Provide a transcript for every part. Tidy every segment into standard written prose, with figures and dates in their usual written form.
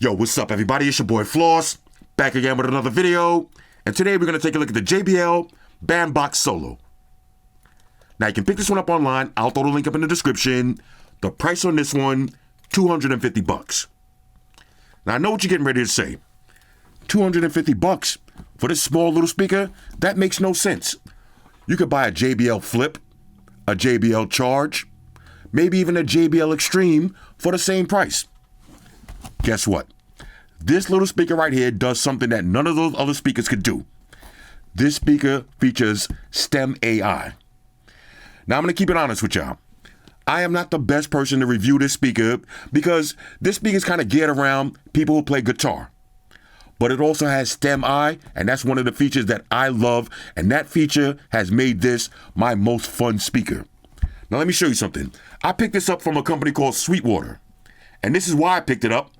Yo, what's up, everybody? It's your boy Floss, back again with another video. And today we're going to take a look at the JBL BandBox Solo. Now, you can pick this one up online. I'll throw the link up in the description. The price on this one, $250. Now, I know what you're getting ready to say. $250 for this small little speaker? That makes no sense. You could buy a JBL Flip, a JBL Charge, maybe even a JBL Extreme for the same price. Guess what? This little speaker right here does something that none of those other speakers could do. This speaker features STEM AI. Now, I'm going to keep it honest with y'all. I am not the best person to review this speaker because this speaker is kind of geared around people who play guitar. But it also has STEM AI, and that's one of the features that I love, and that feature has made this my most fun speaker. Now, let me show you something. I picked this up from a company called Sweetwater, and this is why I picked it up.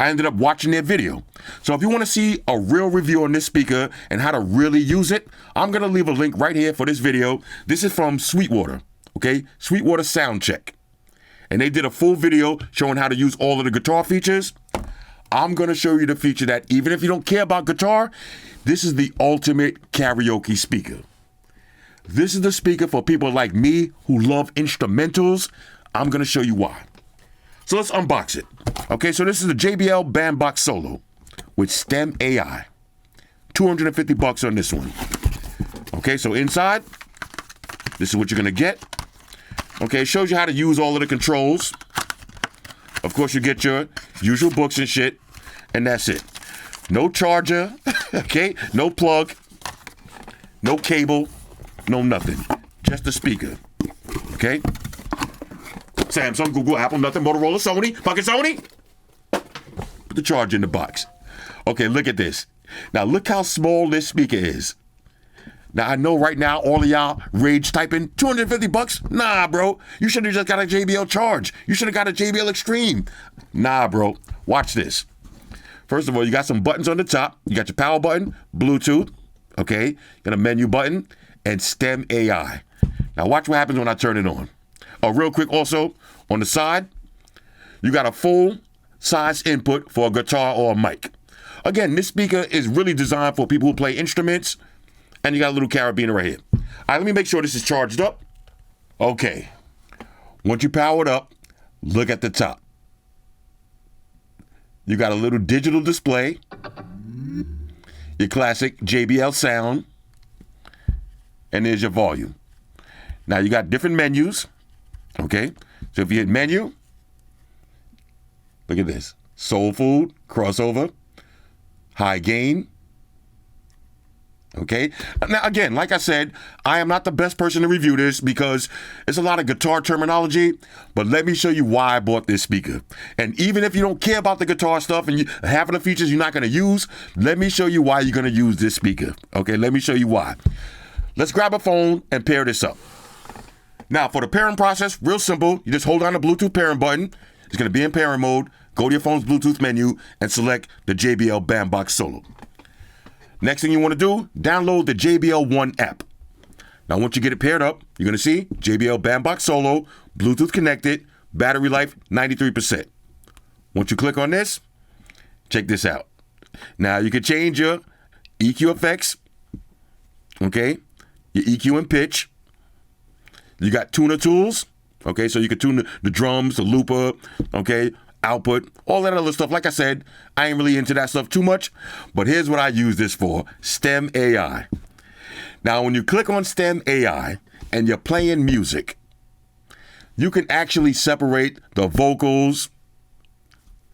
I ended up watching their video. So if you want to see a real review on this speaker and how to really use it, I'm going to leave a link right here for this video. This is from Sweetwater, okay? Sweetwater Sound Check. And they did a full video showing how to use all of the guitar features. I'm going to show you the feature that even if you don't care about guitar, this is the ultimate karaoke speaker. This is the speaker for people like me who love instrumentals. I'm going to show you why. So let's unbox it. Okay, so this is the JBL BandBox Solo with STEM AI. $250 on this one. Okay, so inside, this is what you're gonna get. Okay, it shows you how to use all of the controls. Of course, you get your usual books and shit, and that's it. No charger, okay? No plug, no cable, no nothing. Just the speaker, okay? Samsung, Google, Apple, nothing, Motorola, Sony, fucking Sony. Put the charger in the box. Okay, look at this. Now, look how small this speaker is. Now, I know right now all of y'all rage typing, $250? Nah, bro. You should have just got a JBL Charge. You should have got a JBL Extreme. Nah, bro. Watch this. First of all, you got some buttons on the top. You got your power button, Bluetooth, okay? You got a menu button, and STEM AI. Now, watch what happens when I turn it on. Oh, real quick also, on the side, you got a full size input for a guitar or a mic. Again, this speaker is really designed for people who play instruments, and you got a little carabiner right here. All right, let me make sure this is charged up. Okay. Once you power it up, look at the top. You got a little digital display, your classic JBL sound, and there's your volume. Now, you got different menus. Okay, so if you hit menu, look at this. Soul food, crossover, high gain. Okay, now again, like I said, I am not the best person to review this because it's a lot of guitar terminology, but let me show you why I bought this speaker. And even if you don't care about the guitar stuff and half of the features you're not going to use, let me show you why you're going to use this speaker. Okay, let me show you why. Let's grab a phone and pair this up. Now, for the pairing process, real simple. You just hold down the Bluetooth pairing button. It's going to be in pairing mode. Go to your phone's Bluetooth menu and select the JBL BandBox Solo. Next thing you want to do, download the JBL One app. Now, once you get it paired up, you're going to see JBL BandBox Solo, Bluetooth connected, battery life 93%. Once you click on this, check this out. Now, you can change your EQ effects, okay, your EQ and pitch. You got tuner tools, okay, so you can tune the drums, the looper, okay, output, all that other stuff. Like I said, I ain't really into that stuff too much, but here's what I use this for, STEM AI. Now, when you click on STEM AI and you're playing music, you can actually separate the vocals,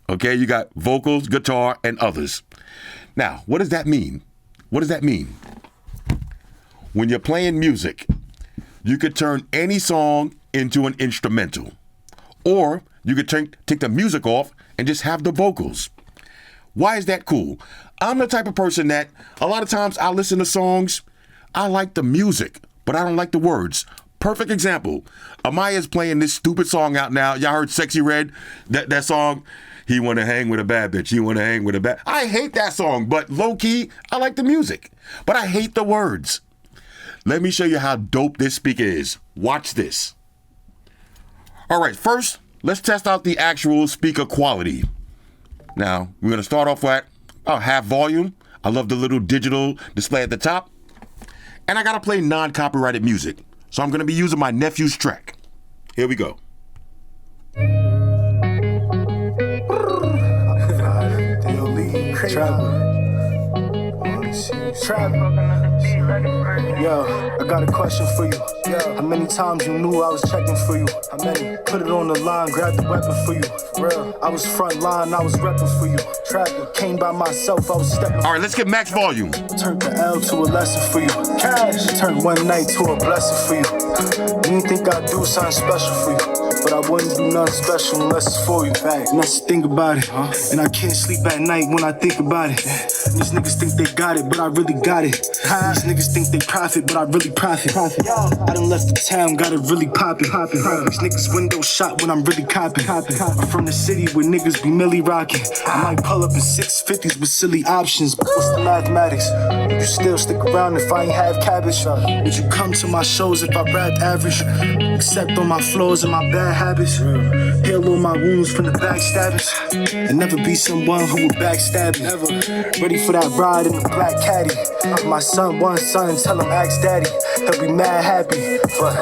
okay, you got vocals, guitar, and others. Now, what does that mean? What does that mean? When you're playing music, you could turn any song into an instrumental. Or you could take the music off and just have the vocals. Why is that cool? I'm the type of person that a lot of times I listen to songs, I like the music, but I don't like the words. Perfect example. Amaya's playing this stupid song out now. Y'all heard Sexy Red? That song? He wanna hang with a bad bitch. He wanna hang with a bad... I hate that song, but low key, I like the music. But I hate the words. Let me show you how dope this speaker is. Watch this. All right, first, let's test out the actual speaker quality. Now, we're gonna start off at half volume. I love the little digital display at the top. And I gotta play non-copyrighted music. So I'm gonna be using my nephew's track. Here we go. Yo, I got a question for you. Yo, how many times you knew I was checking for you? How many? Put it on the line, grab the weapon for you. Real, I was front line, I was repping for you. Trapping, came by myself, I was stepping. All right, let's get max volume. Turned the L to a lesson for you. Cash, turned one night to a blessing for you. You didn't think I'd do something special for you, but I wouldn't do nothing special unless it's for you. And that's the thing about it, and I can't sleep at night when I think about it. These niggas think they got it, but I really got it. These niggas think they profit, but I really profit. I done left the town, got it really poppin'. These niggas window shot when I'm really copping. I'm from the city where niggas be milli rockin'. I might pull up in 650s with silly options, but what's the mathematics? Would you still stick around if I ain't have cabbage? Would you come to my shows if I rap average? Except on my flaws and my bad habits. Heal all my wounds from the backstabbers, and never be someone who would backstab me. Never. Ready for that ride in the black caddy. My one son, tell him ask daddy. He'll be mad happy, but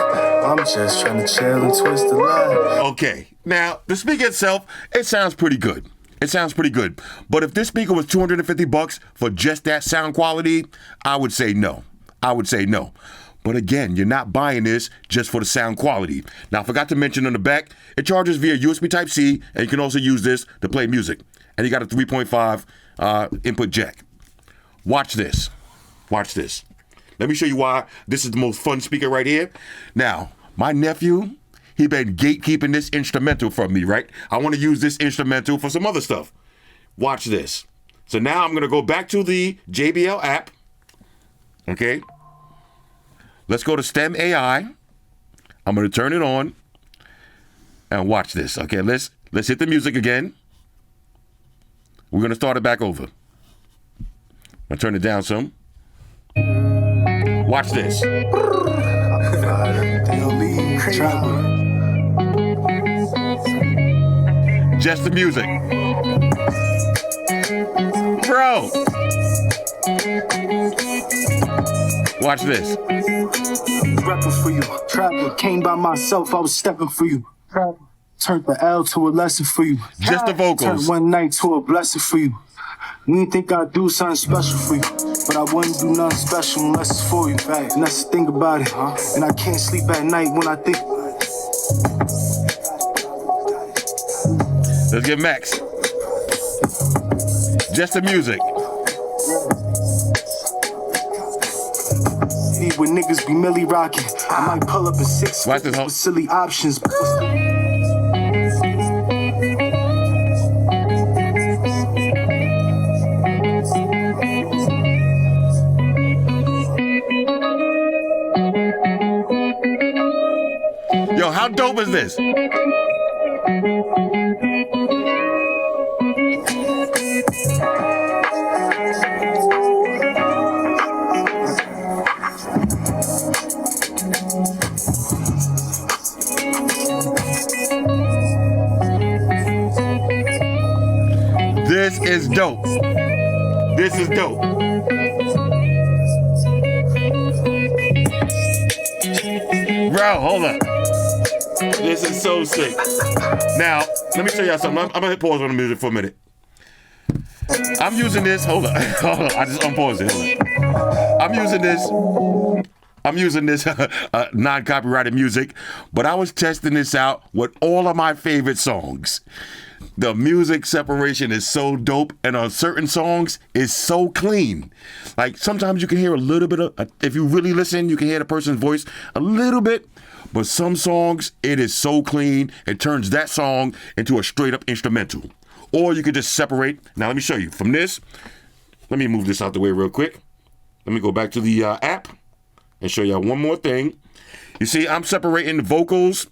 I'm just trying to chill and twist the line. Okay, now the speaker itself, it sounds pretty good. It sounds pretty good. But if this speaker was $250 for just that sound quality, I would say no. But again, you're not buying this just for the sound quality. Now, I forgot to mention on the back, it charges via USB Type-C, and you can also use this to play music. And you got a 3.5 input jack. Watch this. Let me show you why this is the most fun speaker right here. Now, my nephew, he been gatekeeping this instrumental from me, right? I want to use this instrumental for some other stuff. Watch this. So now I'm going to go back to the JBL app. Okay. Let's go to STEM AI. I'm going to turn it on and watch this. Okay, let's hit the music again. We're going to start it back over. I'll turn it down some. Watch this. Just the music. Bro. Watch this. Reppin' for you. Trapper came by myself, I was stepping for you. Turned the L to a lesson for you. Just the vocals. Turned one night to a blessing for you. You didn't think I'd do something special for you, but I wouldn't do nothing special unless it's for you. And that's the thing about it, and I can't sleep at night when I think. Let's get Max. Just the music. When niggas be milli rockin', I might pull up in 6 with silly options. Yo, how dope is this? This is dope. This is dope. Bro, hold up. This is so sick. Now, let me show y'all something. I'm gonna hit pause on the music for a minute. I'm using this. Hold on. I just unpaused it. Hold on. I'm using this non-copyrighted music, but I was testing this out with all of my favorite songs. The music separation is so dope, and on certain songs, it's so clean. Like, sometimes you can hear a little bit of, if you really listen, you can hear the person's voice a little bit, but some songs, it is so clean, it turns that song into a straight-up instrumental. Or you could just separate. Now, let me show you. From this, let me move this out the way real quick. Let me go back to the app and show y'all one more thing. You see, I'm separating the vocals.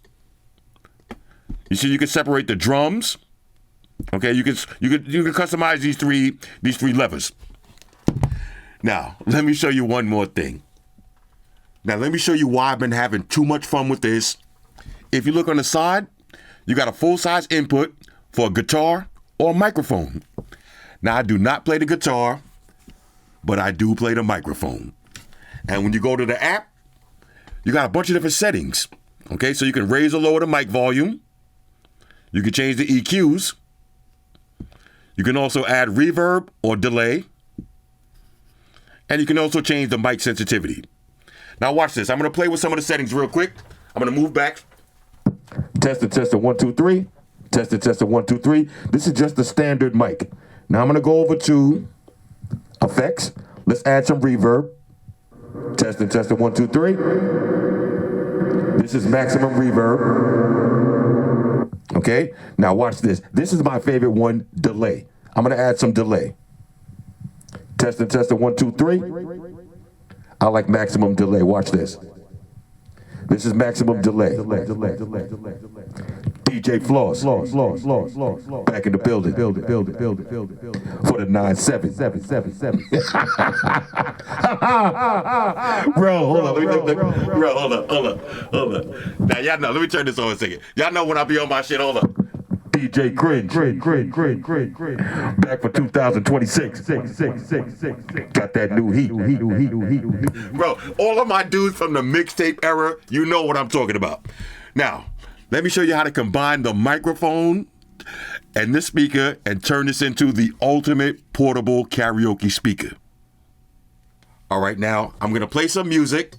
You see, you can separate the drums. Okay, you can customize these three levers. Now, let me show you one more thing. Now, let me show you why I've been having too much fun with this. If you look on the side, you got a full-size input for a guitar or a microphone. Now, I do not play the guitar, but I do play the microphone. And when you go to the app, you got a bunch of different settings. Okay, so you can raise or lower the mic volume. You can change the EQs. You can also add reverb or delay. And you can also change the mic sensitivity. Now watch this. I'm going to play with some of the settings real quick. I'm going to move back. Tester, 1, 2, 3. Tester, 1, 2, 3. This is just the standard mic. Now I'm going to go over to effects. Let's add some reverb. Tester, 1, 2, 3. This is maximum reverb. Okay, now watch this. This is my favorite one, delay. I'm going to add some delay. Tester, 1, 2, 3. I like maximum delay. Watch this. This is maximum delay. DJ Floss, back in the building. For the 9-7. Bro, hold on. Now, y'all know, let me turn this on a second. Y'all know when I be on my shit, hold up. DJ Cringe. Back for 2026. Got that new heat. Bro, all of my dudes from the mixtape era, you know what I'm talking about. Now, let me show you how to combine the microphone and this speaker and turn this into the ultimate portable karaoke speaker. All right, now I'm going to play some music.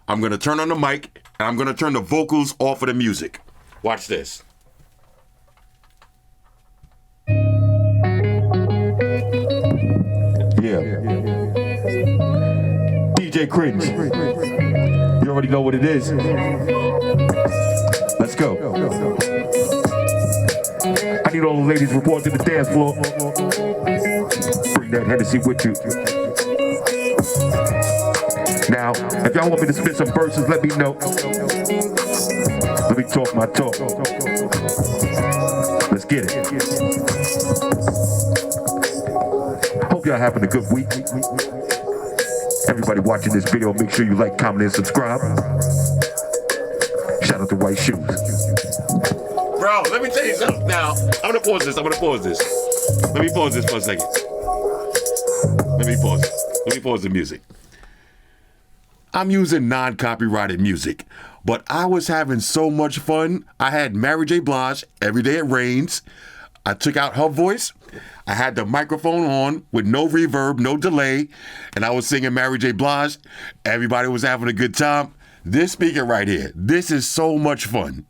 I'm going to turn on the mic and I'm going to turn the vocals off of the music. Watch this. Yeah. DJ Cringe. You already know what it is. Let's go. I need all the ladies report to the dance floor. Bring that Hennessy with you. Now, if y'all want me to spit some verses, let me know. Let me talk my talk. Let's get it. Hope y'all having a good week. Everybody watching this video, make sure you like, comment, and subscribe. Shout out to White Shoes. Bro, let me tell you something now. I'm gonna pause this. Let me pause this for a second. Let me pause the music. I'm using non-copyrighted music, but I was having so much fun. I had Mary J. Blige, Every Day It Rains. I took out her voice. I had the microphone on with no reverb, no delay, and I was singing Mary J. Blige. Everybody was having a good time. This speaker right here, this is so much fun.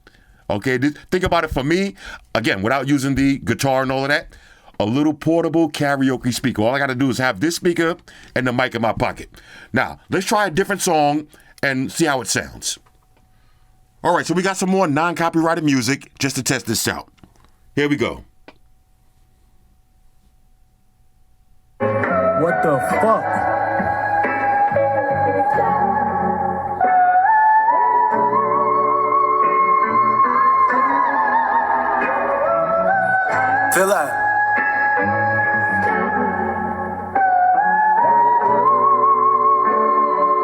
Okay, think about it for me. Again, without using the guitar and all of that, a little portable karaoke speaker. All I got to do is have this speaker and the mic in my pocket. Now, let's try a different song and see how it sounds. All right, so we got some more non-copyrighted music just to test this out. Here we go. What the fuck? Feel that?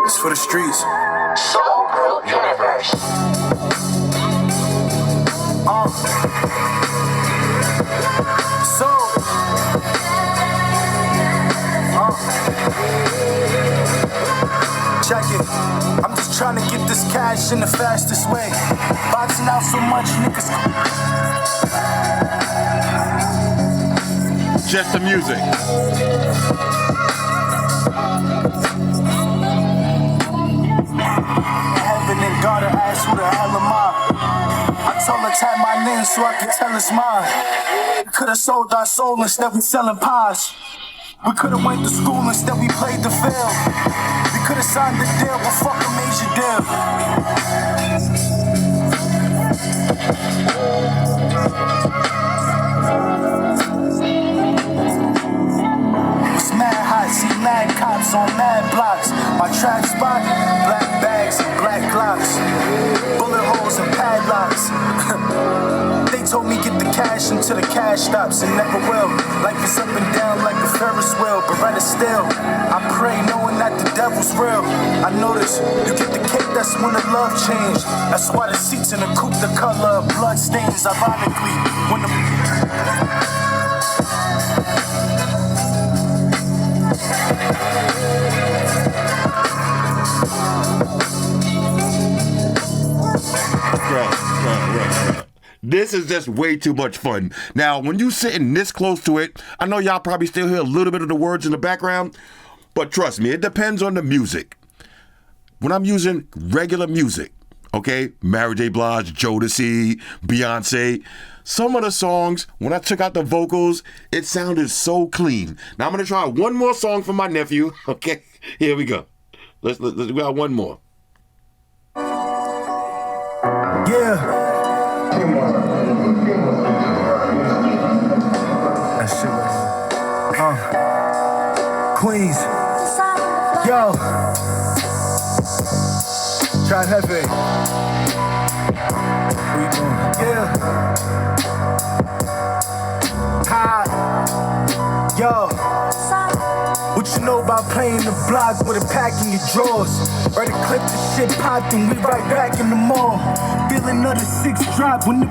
It's for the streets. Soul World Universe. Check it. I'm just trying to get this cash in the fastest way. Boxing out so much, niggas. Just the music. Heaven and God asked who the hell am I? I told her tap my name so I could tell it's mine. We could've sold our soul instead we selling pies. We could've went to school instead we played the field. We could've signed the deal, but fuck a major deal. It's mad hot, see mad cops on mad blocks. My track spot, black bags and black glocks. Bullet holes and padlocks. They told me get the cash until the cash stops and never will. Life is up and down like a Ferris wheel, but right still. I pray knowing that the devil's real. I notice you get the cake, that's when the love changed. That's why the seats in the coupe the color of blood stains. Ironically, when the This is just way too much fun. Now, when you sitting this close to it, I know y'all probably still hear a little bit of the words in the background, but trust me, it depends on the music. When I'm using regular music, okay, Mary J. Blige, Jodeci, Beyonce, some of the songs, when I took out the vocals, it sounded so clean. Now I'm gonna try one more song for my nephew. Okay, here we go. Let's we got one more. Yeah. That shit was. Queens. Yo. Drive heavy. Where you going? Yeah. Hot. Yo. What you know about playing the block with a pack in your drawers? Right, a clip the shit popped and we right back in the mall. Feel another 6 drop when the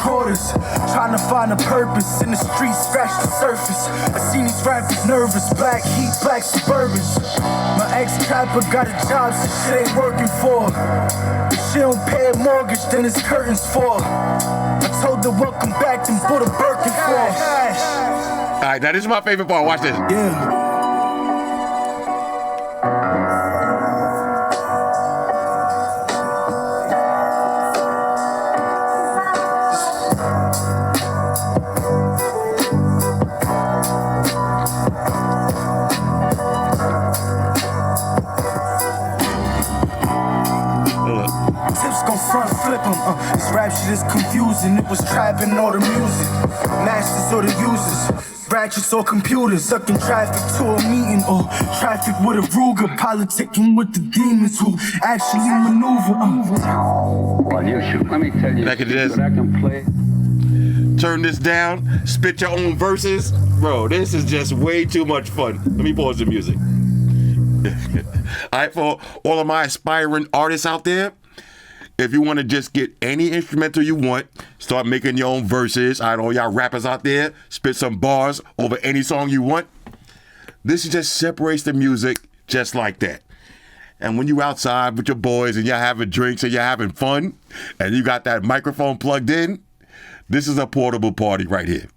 quarters, trying to find a purpose in the streets, scratch the surface. I seen these rappers nervous, black heat, black Suburbans. My ex-trapper got a job, so shit ain't working for her. If she don't pay a mortgage, then it's curtains for her. I told her welcome back and put a Birkin for her. All right, now this is my favorite part. Watch this. Yeah. This rap shit is confusing. It was trapping all the music. Masters or the users. Ratchets or computers. Sucking traffic to a meeting. Or traffic with a Ruger. Politicking with the demons who actually maneuver. Well, you should. Let me tell you. Back at this. I can play. Turn this down. Spit your own verses. Bro, this is just way too much fun. Let me pause the music. All right, for all of my aspiring artists out there, if you want to just get any instrumental you want, start making your own verses. All right, all y'all rappers out there, spit some bars over any song you want. This just separates the music just like that. And when you outside with your boys and y'all having drinks and you're having fun, and you got that microphone plugged in, this is a portable party right here.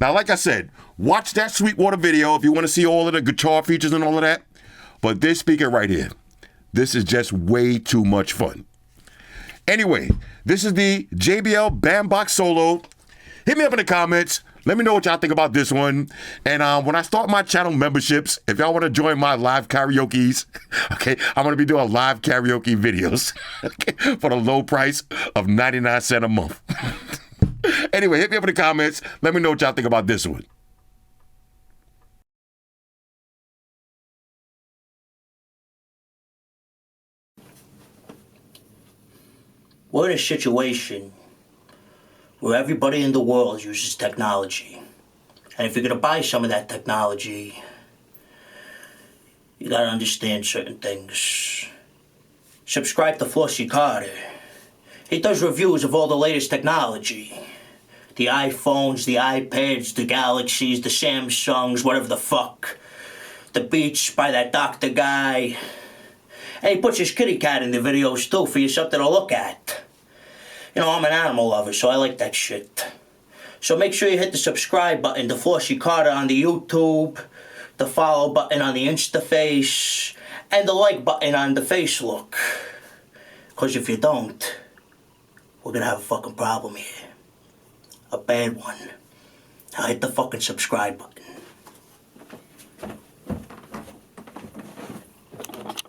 Now, like I said, watch that Sweetwater video if you want to see all of the guitar features and all of that. But this speaker right here, this is just way too much fun. Anyway, this is the JBL BandBox Solo. Hit me up in the comments. Let me know what y'all think about this one. And when I start my channel memberships, if y'all want to join my live karaoke's, okay, I'm going to be doing live karaoke videos okay, for the low price of 99 cents a month. Anyway, hit me up in the comments. Let me know what y'all think about this one. We're in a situation where everybody in the world uses technology. And if you're gonna buy some of that technology, you gotta understand certain things. Subscribe to Flossy Carter. He does reviews of all the latest technology. The iPhones, the iPads, the Galaxies, the Samsungs, whatever the fuck. The Beats by that doctor guy. And he puts his kitty cat in the videos too for you something to look at. You know, I'm an animal lover, so I like that shit. So make sure you hit the subscribe button to Flossy Carter on the YouTube, the follow button on the Instaface, and the like button on the Facelook. Because if you don't, we're gonna have a fucking problem here. A bad one. Now hit the fucking subscribe button.